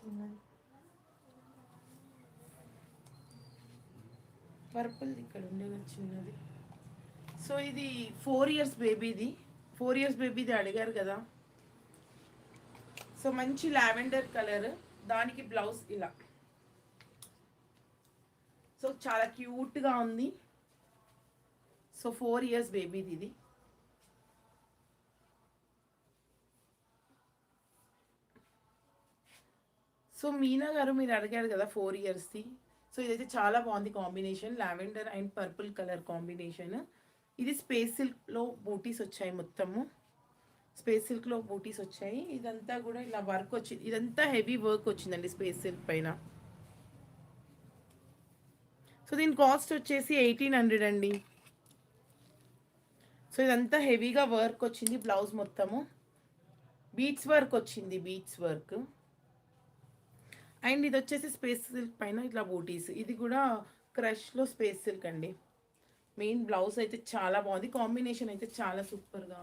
చిన్నది పర్పుల్ ఇక్కడ ఉండే చిన్నది. సో ఇది 4 ఇయర్స్ బేబీది. 4 ఇయర్స్ బేబీది అడిగారు కదా. సో మంచి లావెండర్ కలర్, దానికి బ్లౌజ్ ఇలా. సో చాలా క్యూట్గా ఉంది. సో 4 ఇయర్స్ బేబీది ఇది. సో మీనా గారు మీరు అడిగారు కదా 4 ఇయర్స్ది. సో ఇదైతే చాలా బాగుంది combination, lavender and purple colour combination. ఇది స్పేస్ సిల్క్లో బూటీస్ వచ్చాయి, మొత్తము స్పేస్ సిల్క్లో బూటీస్ వచ్చాయి. ఇదంతా కూడా ఇలా వర్క్ వచ్చింది, ఇదంతా హెవీ వర్క్ వచ్చిందండి స్పేస్ సిల్క్ పైన. సో దీని కాస్ట్ వచ్చేసి 1800 అండి. సో ఇదంతా హెవీగా వర్క్ వచ్చింది, బ్లౌజ్ మొత్తము బీట్స్ వర్క్ వచ్చింది, బీట్స్ వర్క్. అండ్ ఇది వచ్చేసి స్పేస్ సిల్క్ పైన ఇట్లా బూటీస్. ఇది కూడా క్రష్లో స్పేస్ సిల్క్ అండి. మెయిన్ బ్లౌజ్ అయితే చాలా బాగుంది, కాంబినేషన్ అయితే చాలా సూపర్గా ఉంది.